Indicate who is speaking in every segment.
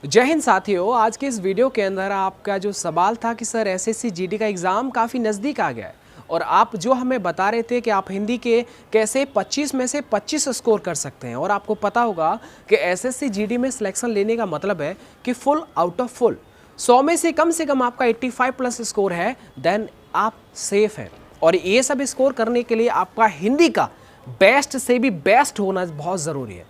Speaker 1: जय हिंद साथियों। आज के इस वीडियो के अंदर आपका जो सवाल था कि सर एसएससी जीडी का एग्ज़ाम काफ़ी नज़दीक आ गया है और आप जो हमें बता रहे थे कि आप हिंदी के कैसे 25 में से 25 स्कोर कर सकते हैं, और आपको पता होगा कि एसएससी जीडी में सिलेक्शन लेने का मतलब है कि फुल आउट ऑफ फुल 100 में से कम आपका 85 प्लस स्कोर है, देन आप सेफ हैं। और ये सब स्कोर करने के लिए आपका हिंदी का बेस्ट से भी बेस्ट होना बहुत ज़रूरी है,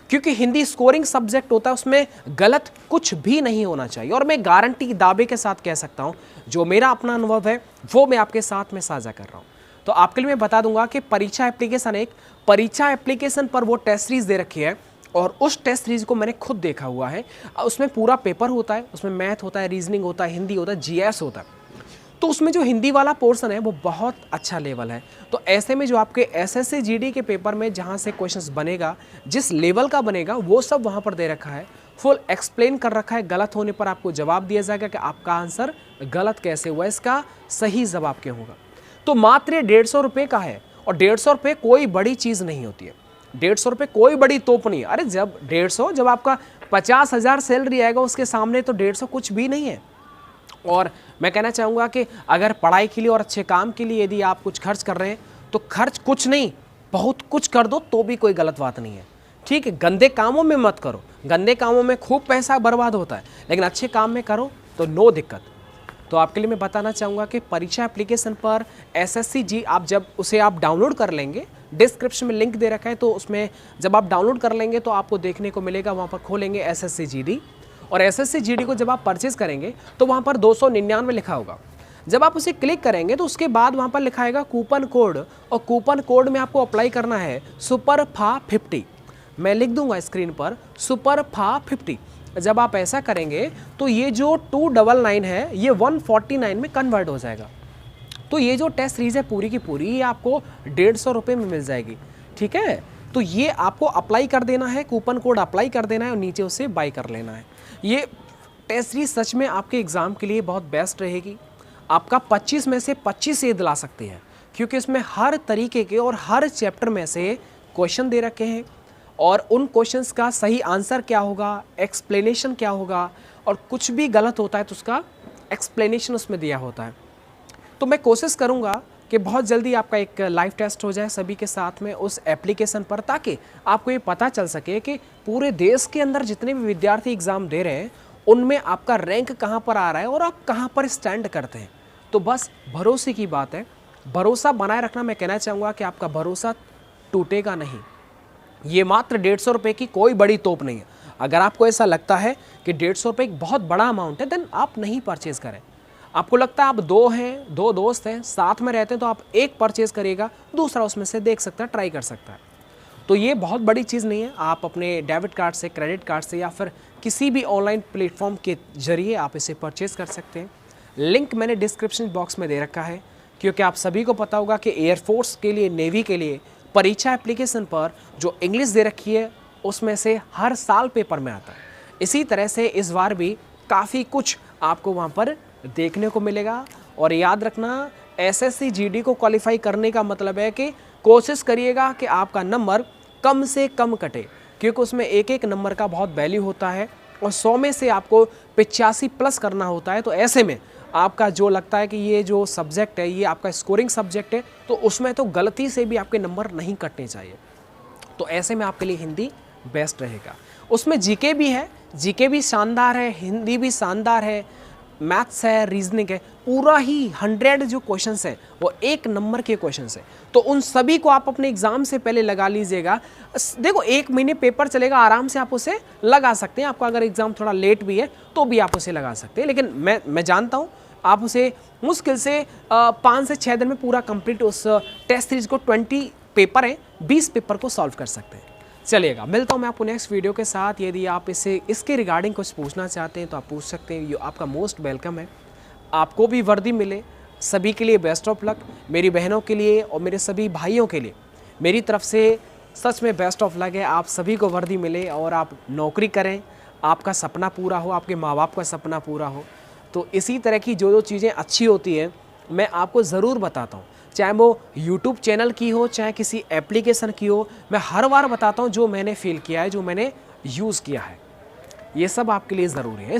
Speaker 1: क्योंकि हिंदी स्कोरिंग सब्जेक्ट होता है, उसमें गलत कुछ भी नहीं होना चाहिए। और मैं गारंटी दावे के साथ कह सकता हूं, जो मेरा अपना अनुभव है वो मैं आपके साथ में साझा कर रहा हूं। तो आपके लिए मैं बता दूंगा कि परीक्षा एप्लीकेशन पर वो टेस्ट सीरीज दे रखी है, और उस टेस्ट सीरीज को मैंने खुद देखा हुआ है। उसमें पूरा पेपर होता है, उसमें मैथ होता है, रीजनिंग होता है, हिंदी होता है, जीएस होता है। तो उसमें जो हिंदी वाला पोर्शन है वो बहुत अच्छा लेवल है। तो ऐसे में जो आपके एसएससी जीडी के पेपर में जहाँ से क्वेश्चंस बनेगा, जिस लेवल का बनेगा, वो सब वहाँ पर दे रखा है, फुल एक्सप्लेन कर रखा है। गलत होने पर आपको जवाब दिया जाएगा कि आपका आंसर गलत कैसे हुआ, इसका सही जवाब क्या होगा। तो मात्र 150 रुपये का है, और 150 रुपये कोई बड़ी चीज़ नहीं होती है। 150 रुपये कोई बड़ी तोप नहीं है। अरे जब 150, जब आपका 50,000 सैलरी आएगा उसके सामने तो 150 कुछ भी नहीं है। और मैं कहना चाहूँगा कि अगर पढ़ाई के लिए और अच्छे काम के लिए यदि आप कुछ खर्च कर रहे हैं, तो खर्च कुछ नहीं बहुत कुछ कर दो तो भी कोई गलत बात नहीं है। ठीक है, गंदे कामों में मत करो, गंदे कामों में खूब पैसा बर्बाद होता है, लेकिन अच्छे काम में करो तो नो दिक्कत। तो आपके लिए मैं बताना चाहूँगा कि परीक्षा एप्लीकेशन पर एसएससी जी आप जब उसे आप डाउनलोड कर लेंगे, डिस्क्रिप्शन में लिंक दे रखा है, तो उसमें जब आप डाउनलोड कर लेंगे तो आपको देखने को मिलेगा, वहाँ पर खोलेंगे एसएससी जीडी, और एसएससी जीडी को जब आप परचेज करेंगे तो वहाँ पर 299 लिखा होगा। जब आप उसे क्लिक करेंगे तो उसके बाद वहाँ पर लिखा आएगा कूपन कोड, और कूपन कोड में आपको अप्लाई करना है सुपरफा 50। मैं लिख दूंगा स्क्रीन पर सुपरफा 50। जब आप ऐसा करेंगे तो ये जो 299 है ये 149 में कन्वर्ट हो जाएगा। तो ये जो टेस्ट सीरीज है पूरी की पूरी, ये आपको 150 रुपये में मिल जाएगी। ठीक है, तो ये आपको अप्लाई कर देना है, कूपन कोड अप्लाई कर देना है और नीचे उसे बाय कर लेना है। ये टेस्ट सीरीज सच में आपके एग्ज़ाम के लिए बहुत बेस्ट रहेगी। आपका 25 में से 25 ये दिला सकते हैं, क्योंकि इसमें हर तरीके के और हर चैप्टर में से क्वेश्चन दे रखे हैं, और उन क्वेश्चंस का सही आंसर क्या होगा, एक्सप्लेनेशन क्या होगा, और कुछ भी गलत होता है तो उसका एक्सप्लेनेशन उसमें दिया होता है। तो मैं कोशिश करूँगा कि बहुत जल्दी आपका एक लाइव टेस्ट हो जाए सभी के साथ में उस एप्लीकेशन पर, ताकि आपको ये पता चल सके कि पूरे देश के अंदर जितने भी विद्यार्थी एग्ज़ाम दे रहे हैं उनमें आपका रैंक कहाँ पर आ रहा है और आप कहाँ पर स्टैंड करते हैं। तो बस भरोसे की बात है, भरोसा बनाए रखना। मैं कहना चाहूँगा कि आपका भरोसा टूटेगा नहीं। ये मात्र 150 रुपये की कोई बड़ी तोप नहीं है। अगर आपको ऐसा लगता है कि 150 रुपये एक बहुत बड़ा अमाउंट है, देन आप नहीं परचेज़ करें। आपको लगता है आप दो हैं, दो दोस्त हैं, साथ में रहते हैं, तो आप एक परचेज़ करिएगा, दूसरा उसमें से देख सकता है, ट्राई कर सकता है। तो ये बहुत बड़ी चीज़ नहीं है। आप अपने डेबिट कार्ड से, क्रेडिट कार्ड से, या फिर किसी भी ऑनलाइन प्लेटफॉर्म के जरिए आप इसे परचेज़ कर सकते हैं। लिंक मैंने डिस्क्रिप्शन बॉक्स में दे रखा है, क्योंकि आप सभी को पता होगा कि एयरफोर्स के लिए, नेवी के लिए परीक्षा एप्लीकेशन पर जो इंग्लिश दे रखी है उसमें से हर साल पेपर में आता है। इसी तरह से इस बार भी काफ़ी कुछ आपको वहाँ पर देखने को मिलेगा। और याद रखना, एसएससी जीडी को क्वालिफाई करने का मतलब है कि कोशिश करिएगा कि आपका नंबर कम से कम कटे, क्योंकि उसमें एक एक नंबर का बहुत वैल्यू होता है, और 100 में से आपको 85 प्लस करना होता है। तो ऐसे में आपका जो लगता है कि ये जो सब्जेक्ट है ये आपका स्कोरिंग सब्जेक्ट है, तो उसमें तो गलती से भी आपके नंबर नहीं कटने चाहिए। तो ऐसे में आपके लिए हिंदी बेस्ट रहेगा। उसमें जीके भी है, जीके भी शानदार है, हिंदी भी शानदार है, मैथ्स है, रीजनिंग है, पूरा ही 100 जो क्वेश्चंस है वो एक नंबर के क्वेश्चंस है। तो उन सभी को आप अपने एग्जाम से पहले लगा लीजिएगा। देखो, 1 महीने पेपर चलेगा, आराम से आप उसे लगा सकते हैं। आपका अगर एग्जाम थोड़ा लेट भी है तो भी आप उसे लगा सकते हैं, लेकिन मैं जानता हूँ आप उसे मुश्किल से 5 से 6 दिन में पूरा कंप्लीट उस टेस्ट सीरीज को 20 पेपर हैं, 20 पेपर को सॉल्व कर सकते हैं। चलिएगा, मिलता हूँ मैं आपको नेक्स्ट वीडियो के साथ। यदि आप इसके रिगार्डिंग कुछ पूछना चाहते हैं तो आप पूछ सकते हैं, ये आपका मोस्ट वेलकम है। आपको भी वर्दी मिले, सभी के लिए बेस्ट ऑफ लक। मेरी बहनों के लिए और मेरे सभी भाइयों के लिए मेरी तरफ से सच में बेस्ट ऑफ लक है। आप सभी को वर्दी मिले और आप नौकरी करें, आपका सपना पूरा हो, आपके माँ बाप का सपना पूरा हो। तो इसी तरह की जो जो चीज़ें अच्छी होती हैं मैं आपको ज़रूर बताता हूँ, चाहे वो यूट्यूब चैनल की हो, चाहे किसी एप्लीकेशन की हो। मैं हर बार बताता हूँ जो मैंने फील किया है, जो मैंने यूज़ किया है। ये सब आपके लिए ज़रूरी है।